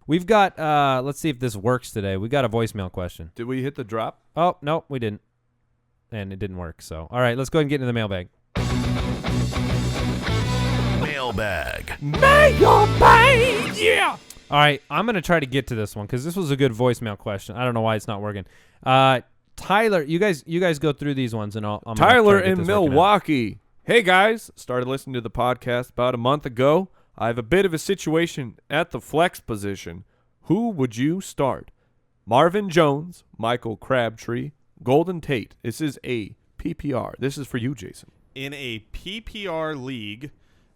We've got, let's see if this works today. We got a voicemail question. Did we hit the drop? Oh, no, we didn't. And it didn't work. So, all right, let's go ahead and get into the mailbag. Mailbag. Mailbag, yeah. All right, I'm going to try to get to this one because this was a good voicemail question. I don't know why it's not working. Tyler, you guys go through these ones, and I'm Tyler in Milwaukee. Hey, guys. Started listening to the podcast about a month ago. I have a bit of a situation at the flex position. Who would you start? Marvin Jones, Michael Crabtree, Golden Tate. This is a PPR. This is for you, Jason. In a PPR league,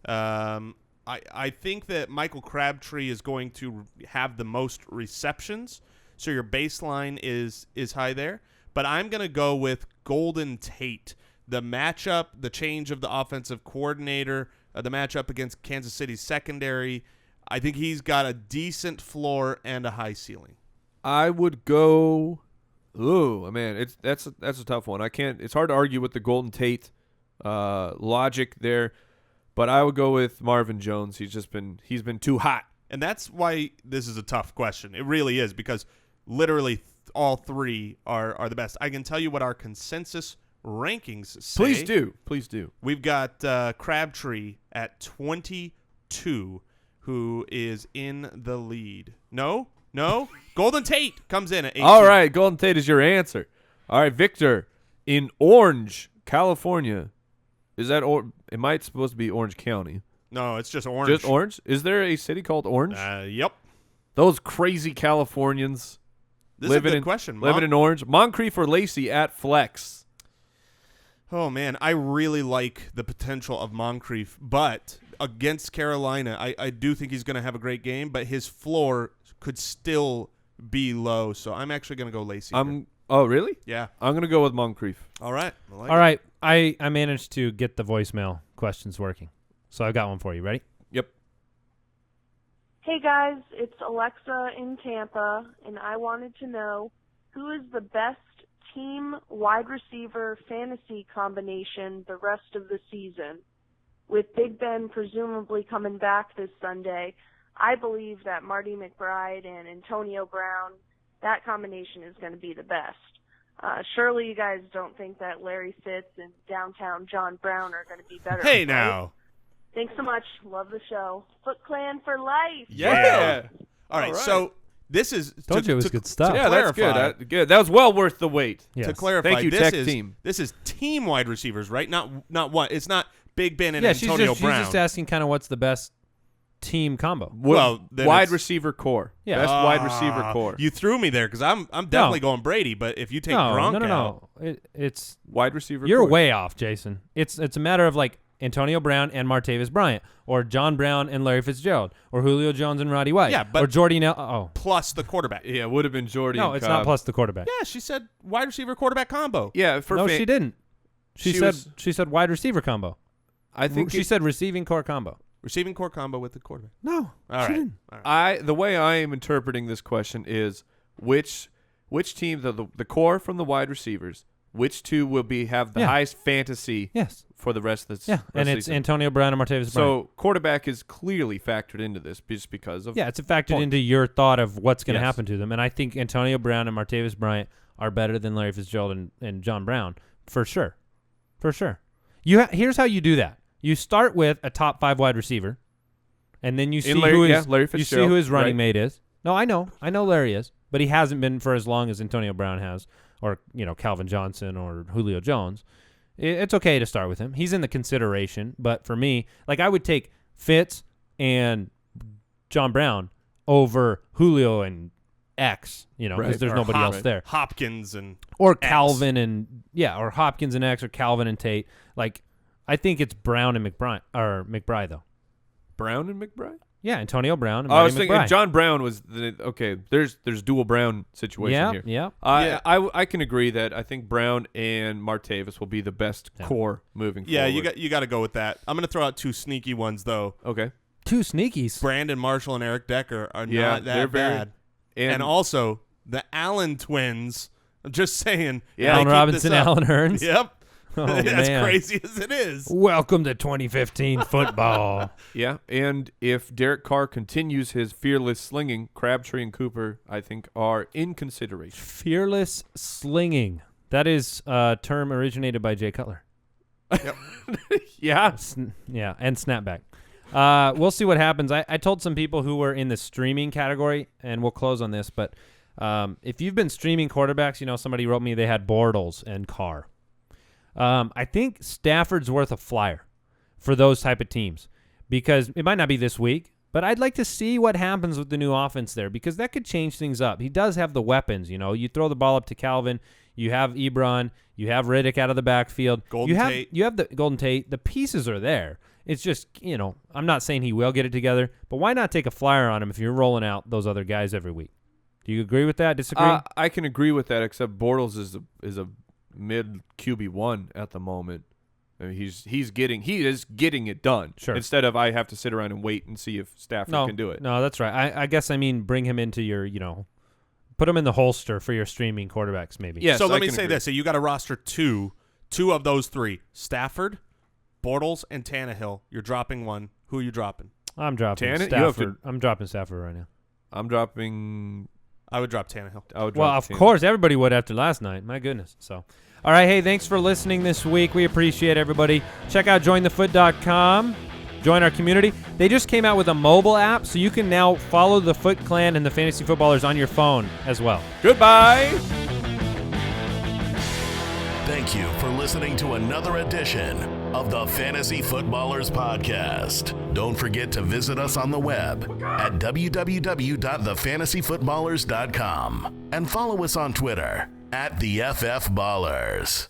I think that Michael Crabtree is going to have the most receptions, so your baseline is high there. But I'm going to go with Golden Tate. The matchup, the change of the offensive coordinator, the matchup against Kansas City's secondary, I think he's got a decent floor and a high ceiling. I would go. Ooh, man, that's a tough one. It's hard to argue with the Golden Tate logic there, but I would go with Marvin Jones. He's been too hot, and that's why this is a tough question. It really is, because literally all three are the best. I can tell you what our consensus rankings say. Please do. We've got Crabtree at 22, who is in the lead. No. Golden Tate comes in at 18. All right, Golden Tate is your answer. All right, Victor in Orange, California. Is that it might supposed to be Orange County? No, it's just Orange. Just Orange? Is there a city called Orange? Yep. Those crazy Californians. This is a good question. Living in Orange. Moncrief or Lacy at flex? Oh, man, I really like the potential of Moncrief, but against Carolina, I do think he's going to have a great game, but his floor could still be low, so I'm actually going to go Lacy. Oh, really? Yeah. I'm going to go with Moncrief. All right. All right, I managed to get the voicemail questions working, so I've got one for you. Ready? Yep. Hey, guys, it's Alexa in Tampa, and I wanted to know who is the best team wide receiver fantasy combination the rest of the season. With Big Ben presumably coming back this Sunday, I believe that Marty McBride and Antonio Brown, that combination is going to be the best. Surely you guys don't think that Larry Fitz and downtown John Brown are going to be better. Hey, now. Thanks so much. Love the show. Foot Clan for life. Yeah. All right, so this is Told you it was good stuff. Yeah, that's good. Good. That was well worth the wait. Yes. To clarify, Thank you, Tech Team. This is team wide receivers, right? Not one. It's not Big Ben and Antonio Brown. She's just asking kind of what's the best team combo. Well, wide receiver core. Yeah. Best wide receiver core. You threw me there because I'm definitely going Brady, but if you take Gronk No. It's wide receiver you're core. way off, Jason. It's a matter of like Antonio Brown and Martavis Bryant, or John Brown and Larry Fitzgerald, or Julio Jones and Roddy White, but or Jordy Nelson. Plus the quarterback. Yeah, it would have been Jordy. No, and it's Cobb. not plus the quarterback. Yeah, she said wide receiver quarterback combo. Yeah, she didn't. She said wide receiver combo. I think she said receiving core combo. Receiving core combo with the quarterback. No, all she right. didn't. All right. The way I am interpreting this question is which team the core from the wide receivers, which two will have the highest fantasy for the rest of the season. And it's Antonio Brown and Martavis Bryant. So quarterback is clearly factored into this just because of it's factored into your thought of what's going to happen to them. And I think Antonio Brown and Martavis Bryant are better than Larry Fitzgerald and John Brown for sure. For sure. Here's how you do that. You start with a top 5 wide receiver, and then you see who his running mate is. No, I know Larry is, but he hasn't been for as long as Antonio Brown has, or Calvin Johnson or Julio Jones. It's okay to start with him. He's in the consideration, but for me, like I would take Fitz and John Brown over Julio and X, because there's nobody else there. Hopkins and or X. Calvin and or Hopkins and X or Calvin and Tate. Like I think it's Brown and McBride though. Brown and McBride? Yeah, Antonio Brown and I was McBride. thinking John Brown was there's dual Brown situation here. Yeah. I can agree that I think Brown and Martavis will be the best core moving forward. Yeah, you got to go with that. I'm going to throw out 2 sneaky ones though. Okay. 2 sneakies. Brandon Marshall and Eric Decker are not that bad. And also the Allen twins. I'm just saying. Allen Robinson, Allen Hurns. Yep. Oh, as man. crazy as it is. Welcome to 2015 football. Yeah, and if Derek Carr continues his fearless slinging, Crabtree and Cooper, I think, are in consideration. Fearless slinging. That is a term originated by Jay Cutler. Yeah. Yeah, and snapback. We'll see what happens. I told some people who were in the streaming category, and we'll close on this, but if you've been streaming quarterbacks, somebody wrote me they had Bortles and Carr. I think Stafford's worth a flyer for those type of teams because it might not be this week, but I'd like to see what happens with the new offense there because that could change things up. He does have the weapons. You throw the ball up to Calvin. You have Ebron. You have Riddick out of the backfield. Tate. You have the Golden Tate. The pieces are there. It's just, I'm not saying he will get it together, but why not take a flyer on him if you're rolling out those other guys every week? Do you agree with that? Disagree? I can agree with that, except Bortles is a mid QB1 at the moment. I mean, he is getting it done. Sure. Instead of I have to sit around and wait and see if Stafford can do it. No, that's right. I guess bring him into your, put him in the holster for your streaming quarterbacks maybe. Yes, so let I me can say agree. this. So you got to roster two of those three. Stafford, Bortles, and Tannehill. You're dropping one. Who are you dropping? I'm dropping Stafford. I'm dropping Stafford right now. I'm dropping. I would drop Tannehill. Well, of course, everybody would after last night. My goodness. So, all right. Hey, thanks for listening this week. We appreciate everybody. Check out jointhefoot.com. Join our community. They just came out with a mobile app, so you can now follow the Foot Clan and the Fantasy Footballers on your phone as well. Goodbye. Thank you for listening to another edition of the Fantasy Footballers Podcast. Don't forget to visit us on the web at www.thefantasyfootballers.com and follow us on Twitter @TheFFBallers.